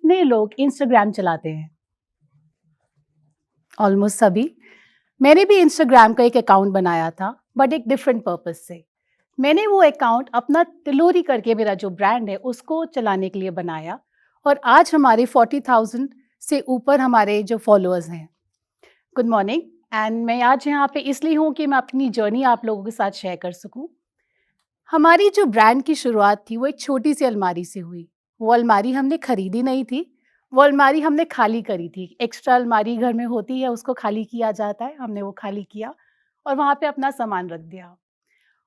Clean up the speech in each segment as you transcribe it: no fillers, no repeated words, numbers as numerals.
कितने लोग इंस्टाग्राम चलाते हैं? ऑलमोस्ट सभी। मैंने भी इंस्टाग्राम का एक अकाउंट बनाया था, बट एक डिफरेंट पर्पस से। मैंने वो अकाउंट अपना तिलोरी करके मेरा जो ब्रांड है उसको चलाने के लिए बनाया और आज हमारे 40,000 से ऊपर हमारे जो फॉलोअर्स हैं। Good morning. एंड मैं आज यहाँ पे इसलिए हूँ कि मैं अपनी जर्नी आप लोगों के साथ शेयर कर सकूँ। हमारी जो ब्रांड की शुरुआत थी वो एक छोटी सी अलमारी से हुई। वो अलमारी हमने खरीदी नहीं थी, वो अलमारी हमने खाली करी थी। एक्स्ट्रा अलमारी घर में होती है, उसको खाली किया जाता है, हमने वो खाली किया और वहाँ पे अपना सामान रख दिया।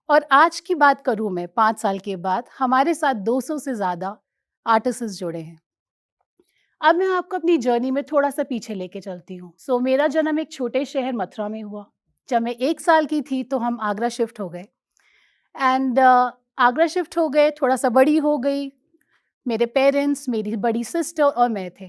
और आज की बात करूँ मैं 5 साल के बाद, हमारे साथ 200 से ज़्यादा आर्टिस्ट्स जुड़े हैं। अब मैं आपको अपनी जर्नी में थोड़ा-सा पीछे लेके चलती हूँ। मेरा जन्म एक छोटे शहर मथुरा में हुआ। जब मैं 1 साल की थी तो हम आगरा शिफ्ट हो गए एंड आगरा शिफ्ट हो गए, थोड़ा-सा बड़ी हो गई। मेरे पेरेंट्स, मेरी बड़ी सिस्टर और मैं थे।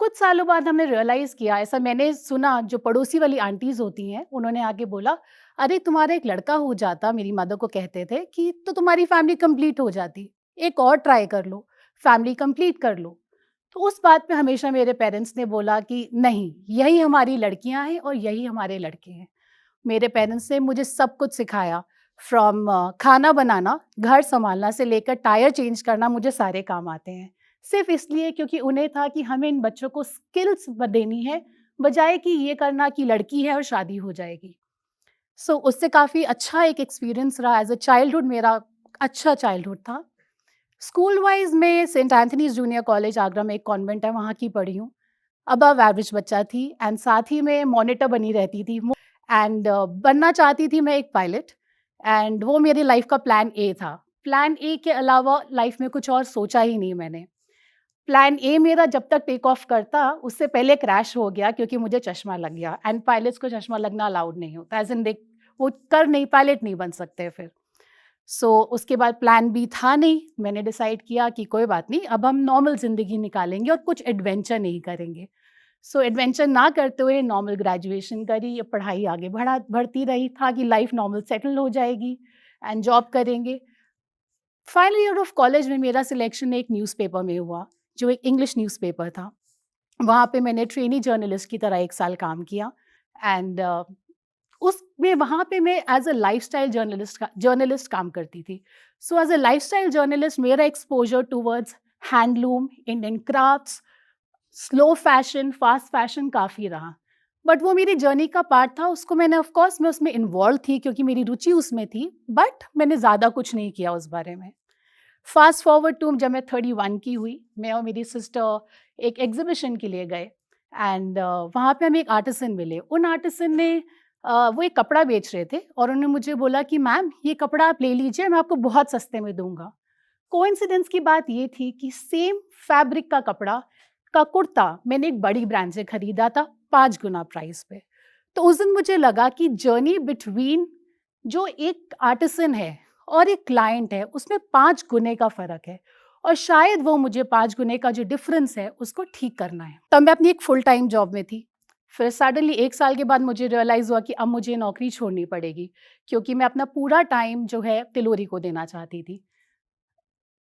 कुछ सालों बाद हमने रियलाइज़ किया, ऐसा मैंने सुना, जो पड़ोसी वाली आंटीज़ होती हैं, उन्होंने आके बोला, "अरे! तुम्हारा एक लड़का हो जाता", मेरी मदर को कहते थे, कि "तो तुम्हारी फैमिली कंप्लीट हो जाती। एक और ट्राई कर लो, फैमिली कंप्लीट कर लो।" तो उस बात पे हमेशा मेरे पेरेंट्स ने बोला कि नहीं, यही हमारी लड़कियाँ हैं और यही हमारे लड़के हैं। मेरे पेरेंट्स ने मुझे सब कुछ सिखाया, फ्रॉम खाना बनाना, घर सँभालना से लेकर टायर चेंज करना, मुझे सारे काम आते हैं। सिर्फ़ इसलिए क्योंकि उन्हें था कि हमें इन बच्चों को स्किल्स देनी है, बजाए कि ये करना कि लड़की है और शादी हो जाएगी। उससे काफ़ी अच्छा एक एक्सपीरियंस रहा। एज़ अ चाइल्डहुड मेरा अच्छा चाइल्डहुड था। स्कूल वाइज़ मैं सेंट एंथनीज़ जूनियर कॉलेज आगरा में एक कॉन्वेंट है, वहाँ की पढ़ी हूँ। अबव एवरेज बच्चा थी एंड साथ ही में मॉनिटर बनी रहती थी एंड बनना चाहती थी मैं एक पायलट एंड वो मेरी लाइफ का प्लान ए था। प्लान ए के अलावा लाइफ में कुछ और सोचा ही नहीं मैंने। प्लान ए मेरा जब तक टेक ऑफ करता उससे पहले क्रैश हो गया क्योंकि मुझे चश्मा लग गया एंड पायलट्स को चश्मा लगना अलाउड नहीं होता, एज़ इन देख वो कर नहीं, पायलट नहीं बन सकते फिर। उसके बाद प्लान बी था नहीं, मैंने डिसाइड किया कि कोई बात नहीं, अब हम नॉर्मल ज़िंदगी निकालेंगे और कुछ एडवेंचर नहीं करेंगे। एडवेंचर ना करते हुए नॉर्मल ग्रेजुएशन करी, ये पढ़ाई आगे बढ़ती रही, था कि लाइफ नॉर्मल सेटल हो जाएगी एंड जॉब करेंगे। फाइनल ईयर ऑफ कॉलेज में मेरा सिलेक्शन एक न्यूज़पेपर में हुआ, जो एक इंग्लिश न्यूज़पेपर था। वहाँ पे मैंने ट्रेनी जर्नलिस्ट की तरह 1 साल काम किया एंड उसमें वहाँ पे मैं एज़ अ लाइफ़स्टाइल जर्नलिस्ट काम करती थी। एज़ अ लाइफ़स्टाइल जर्नलिस्ट मेरा exposure towards handloom, Indian crafts, slow fashion, fast fashion काफ़ी रहा। बट वो मेरी जर्नी का पार्ट था, उसको मैंने ऑफ़ कोर्स मैं उसमें इन्वॉल्व थी क्योंकि मेरी रुचि उसमें थी, बट मैंने ज़्यादा कुछ नहीं किया उस बारे में। फ़ास्ट फॉरवर्ड टू जब मैं 31 की हुई, मैं और मेरी सिस्टर एक एग्ज़िबिशन के लिए गए एंड वहाँ पे हमें एक आर्टिसन मिले। उन आर्टिसन ने वो एक कपड़ा बेच रहे थे और उन्होंने मुझे बोला कि मैम ये कपड़ा आप ले लीजिए, मैं आपको बहुत सस्ते में दूँगा। कोइंसिडेंस की बात ये थी कि सेम फैब्रिक का कपड़ा का कुर्ता मैंने एक बड़ी ब्रांड से खरीदा था 5 गुना प्राइस पे। तो उस दिन मुझे लगा कि जर्नी बिटवीन जो एक आर्टिसन है और एक क्लाइंट है, उसमें 5 गुने का फ़र्क है और शायद वो मुझे 5 गुने का जो डिफ़रेंस है, उसको ठीक करना है। तब मैं अपनी एक फुल टाइम जॉब में थी। फिर सडनली 1 साल के बाद मुझे रियलाइज़ हुआ कि अब मुझे नौकरी छोड़नी पड़ेगी क्योंकि मैं अपना पूरा टाइम जो है तिलोरी को देना चाहती थी।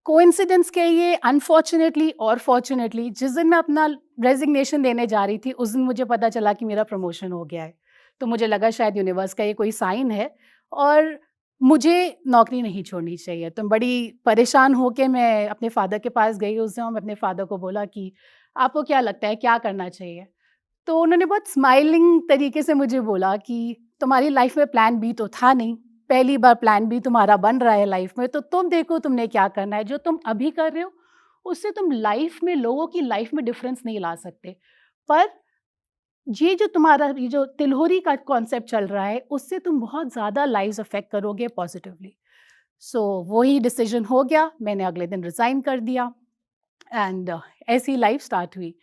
कोइंसिडेंस कहिए, अनफॉर्च्यूनेटली और फॉर्च्यूनेटली, जिस दिन मैं अपना रेज़िग्नेशन देने जा रही थी, उस दिन मुझे पता चला कि मेरा प्रमोशन हो गया है। तो मुझे लगा शायद यूनिवर्स का ये कोई साइन है और मुझे नौकरी नहीं छोड़नी चाहिए। तो बड़ी परेशान होके मैं अपने फ़ादर के पास गई उस दिन और मैं अपने फ़ादर को बोला कि आपको क्या लगता है, क्या करना चाहिए? तो उन्होंने बहुत स्माइलिंग तरीके से मुझे बोला कि तुम्हारी लाइफ़ में प्लान बी तो था नहीं, पहली बार प्लान बी तुम्हारा बन रहा है लाइफ में, तो तुम देखो तुमने क्या करना है। जो तुम अभी कर रहे हो, उससे तुम लाइफ में, लोगों की लाइफ में डिफरेंस नहीं ला सकते। पर ये जो तिल्होरी का कॉन्सेप्ट चल रहा है, उससे तुम बहुत ज़्यादा लाइव्स अफ़ेक्ट करोगे पॉज़िटिवली। वही डिसीज़न हो गया, मैंने अगले दिन रिज़ाइन कर दिया एंड ऐसी लाइफ़ स्टार्ट हुई।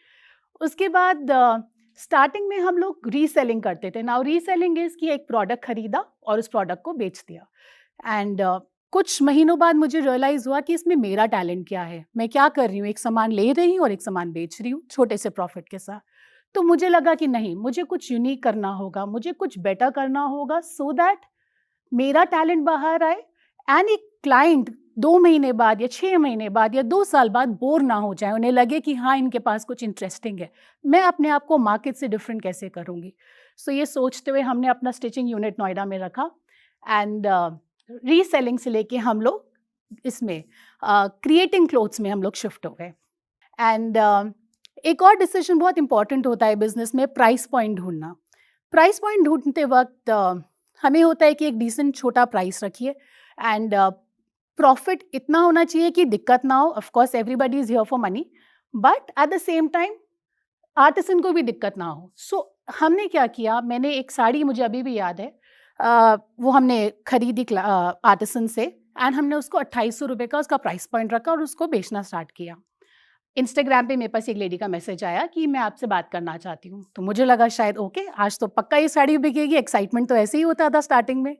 उसके बाद स्टार्टिंग में हम लोग रीसेलिंग करते थे। नाउ रीसेलिंग इज़ कि एक प्रोडक्ट खरीदा और उस प्रोडक्ट को बेच दिया एंड कुछ महीनों बाद मुझे रियलाइज़ हुआ कि इसमें मेरा टैलेंट क्या है? मैं क्या कर रही हूँ? एक सामान ले रही हूँ और एक सामान बेच रही हूँ, छोटे से प्रॉफ़िट के साथ। तो मुझे लगा कि नहीं, मुझे कुछ यूनिक करना होगा, मुझे कुछ बेटर करना होगा सो दैट मेरा टैलेंट बाहर आए एंड एक क्लाइंट 2 महीने बाद या 6 महीने बाद या 2 साल बाद बोर ना हो जाए, उन्हें लगे कि हाँ, इनके पास कुछ इंटरेस्टिंग है। मैं अपने आप को मार्केट से डिफरेंट कैसे करूँगी? सो ये सोचते हुए हमने अपना स्टिचिंग यूनिट नोएडा में रखा एंड रीसेलिंग से लेके हम लोग इसमें क्रिएटिंग क्लोथ्स में हम लोग शिफ्ट हो गए। एंड एक और डिसीजन बहुत इंपॉर्टेंट होता है बिजनेस में, प्राइस पॉइंट ढूंढना। प्राइस पॉइंट ढूंढते वक्त हमें होता है कि एक डिसेंट छोटा प्राइस रखिए एंड प्रॉफिट इतना होना चाहिए कि दिक्कत ना हो। Of course everybody is here for money, but at the same time artisan को भी दिक्कत ना हो। सो हमने क्या किया, मैंने एक साड़ी, मुझे अभी भी याद है, वो हमने खरीदी आर्टिसन से एंड हमने उसको 2800 रुपये का उसका प्राइस पॉइंट रखा और उसको बेचना स्टार्ट किया। इंस्टाग्राम पे मेरे पास एक लेडी का मैसेज आया कि मैं आपसे बात करना चाहती हूँ। तो मुझे लगा शायद ओके, आज तो पक्का ये साड़ी बिकेगी। एक्साइटमेंट तो ऐसे ही होता था स्टार्टिंग में।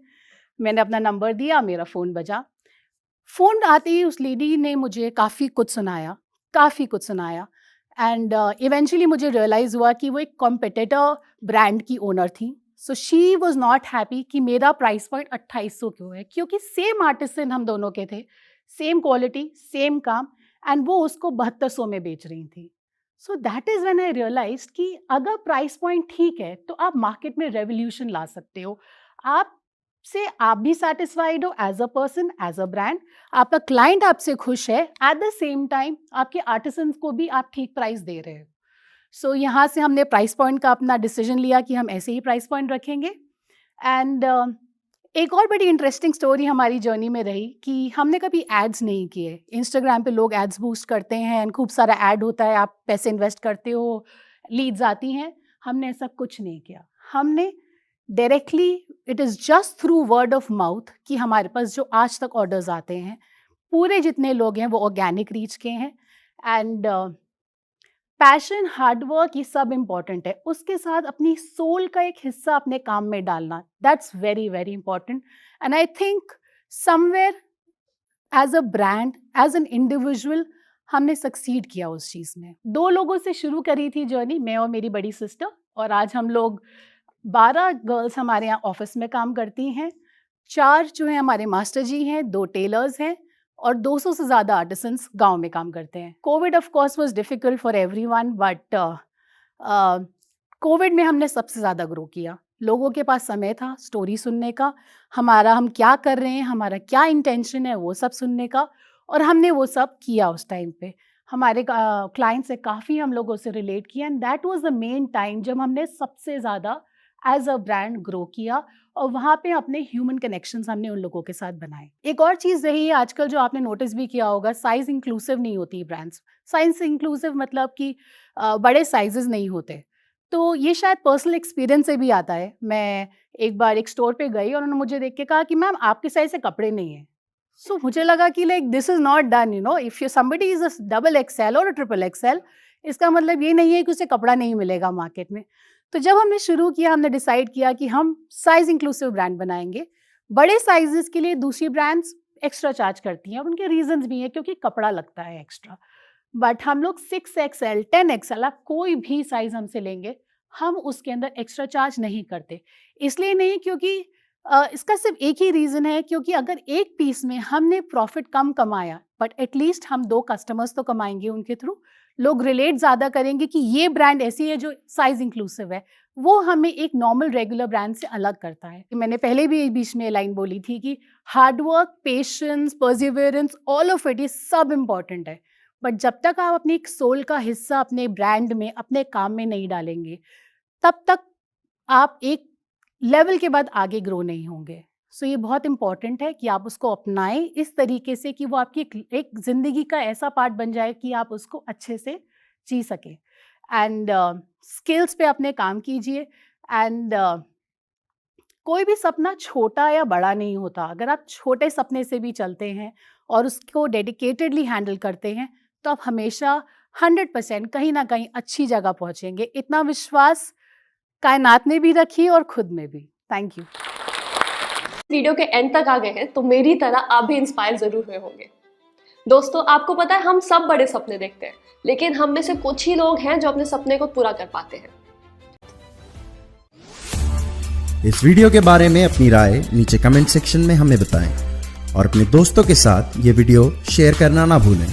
मैंने अपना नंबर दिया, मेरा फ़ोन बजा। फ़ोन आते ही उस लेडी ने मुझे काफ़ी कुछ सुनाया एंड इवेंचुअली मुझे रियलाइज़ हुआ कि वो एक कॉम्पिटिटर ब्रांड की ओनर थी। So she was not happy कि मेरा प्राइस पॉइंट 2800 क्यों है, क्योंकि सेम आर्टिसन हम दोनों के थे, सेम क्वालिटी, सेम काम, एंड वो उसको 7200 में बेच रही थी। So that is when I realised कि अगर प्राइस पॉइंट ठीक है तो आप मार्केट में रेवोल्यूशन ला सकते हो। आप भी सेटिस्फाइड हो as a person, as a brand, आपका क्लाइंट आपसे खुश है, एट द सेम टाइम आपके आर्टिसंस को भी आप ठीक प्राइस दे रहे हो। सो यहाँ से हमने प्राइस पॉइंट का अपना डिसीजन लिया कि हम ऐसे ही प्राइस पॉइंट रखेंगे। एंड एक और बड़ी इंटरेस्टिंग स्टोरी हमारी जर्नी में रही कि हमने कभी एड्स नहीं किए। इंस्टाग्राम पे लोग एड्स बूस्ट करते हैं एंड खूब सारा ऐड होता है, आप पैसे इन्वेस्ट करते हो, लीड्स आती हैं। हमने ऐसा कुछ नहीं किया। हमने directly, it is just through word of mouth कि हमारे पास जो आज तक ऑर्डर्स आते हैं, पूरे जितने लोग हैं वो ऑर्गेनिक रीच के हैं। एंड पैशन, हार्डवर्क, ये सब इम्पॉर्टेंट है। उसके साथ अपनी सोल का एक हिस्सा अपने काम में डालना, that's very very important. And I think somewhere as a brand, as an individual, हमने सक्सीड किया उस चीज़ में। 2 लोगों से शुरू करी थी जर्नी, मैं और मेरी बड़ी सिस्टर, और आज हम लोग 12 गर्ल्स हमारे यहाँ ऑफिस में काम करती हैं। 4 जो हैं हमारे मास्टर जी हैं, 2 टेलर्स हैं और 200 से ज़्यादा आर्टिसंस गांव में काम करते हैं। Covid of course was difficult for everyone, but Covid में हमने सबसे ज़्यादा ग्रो किया। लोगों के पास समय था स्टोरी सुनने का, हम क्या कर रहे हैं, हमारा क्या इंटेंशन है, वो सब सुनने का, और हमने वो सब किया उस टाइम पे। हमारे क्लाइंट से काफ़ी हम लोगों से रिलेट किया and that was the main time जब हमने सबसे ज़्यादा एज अ ब्रांड ग्रो किया और वहाँ पे अपने ह्यूमन कनेक्शंस हमने उन लोगों के साथ बनाए। एक और चीज़ रही है आजकल जो आपने नोटिस भी किया होगा, साइज़ इंक्लूसिव नहीं होती ब्रांड्स। साइज़ इंक्लूसिव मतलब कि बड़े साइजेस नहीं होते। तो ये शायद पर्सनल एक्सपीरियंस से भी आता है। मैं एक बार एक स्टोर पे गई और उन्होंने मुझे देख के कहा कि मैम आपके साइज़ से कपड़े नहीं हैं। सो मुझे लगा कि like this is not done, you know, if you somebody is a double XL और अ ट्रिपल एक्सएल, इसका मतलब ये नहीं है कि उसे कपड़ा नहीं मिलेगा मार्केट में। तो जब हमने शुरू किया, हमने डिसाइड किया कि हम साइज़ इंक्लूसिव ब्रांड बनाएंगे। बड़े साइजेस के लिए दूसरी ब्रांड्स एक्स्ट्रा चार्ज करती हैं और उनके रीजंस भी हैं, क्योंकि कपड़ा लगता है एक्स्ट्रा। बट हम लोग 6XL, 10XL, आप कोई भी साइज़ हमसे लेंगे, हम उसके अंदर एक्स्ट्रा चार्ज नहीं करते। इसलिए नहीं क्योंकि इसका सिर्फ एक ही रीज़न है, क्योंकि अगर एक पीस में हमने प्रॉफिट कम कमाया, बट एटलीस्ट हम 2 कस्टमर्स तो कमाएंगे उनके थ्रू। लोग रिलेट ज़्यादा करेंगे कि ये ब्रांड ऐसी है जो साइज़ इंक्लूसिव है। वो हमें एक नॉर्मल रेगुलर ब्रांड से अलग करता है। मैंने पहले भी बीच में लाइन बोली थी कि hard work, patience, Perseverance, all of it, ये सब इम्पॉर्टेंट है। बट जब तक आप अपनी एक सोल का हिस्सा अपने ब्रांड में, अपने काम में नहीं डालेंगे, तब तक आप एक लेवल के बाद आगे ग्रो नहीं होंगे। सो ये बहुत इंपॉर्टेंट है कि आप उसको अपनाएं इस तरीके से कि वो आपकी एक ज़िंदगी का ऐसा पार्ट बन जाए कि आप उसको अच्छे से जी सकें। एंड स्किल्स पे अपने काम कीजिए। एंड कोई भी सपना छोटा या बड़ा नहीं होता। अगर आप छोटे सपने से भी चलते हैं और उसको डेडिकेटेडली हैंडल करते हैं, तो आप हमेशा 100% कहीं ना कहीं अच्छी जगह पहुंचेंगे। इतना विश्वास कायनात ने भी रखी और खुद में भी। Thank you. वीडियो के एंड तक आ गए हैं तो मेरी तरह आप भी इंस्पायर जरूर हुए होंगे। दोस्तों, आपको पता है हम सब बड़े सपने देखते हैं, लेकिन हम में से कुछ ही लोग हैं जो अपने सपने को पूरा कर पाते हैं। इस वीडियो के बारे में अपनी राय नीचे कमेंट सेक्शन में हमें बताएं और अपने दोस्तों के साथ ये वीडियो शेयर करना ना भूलें।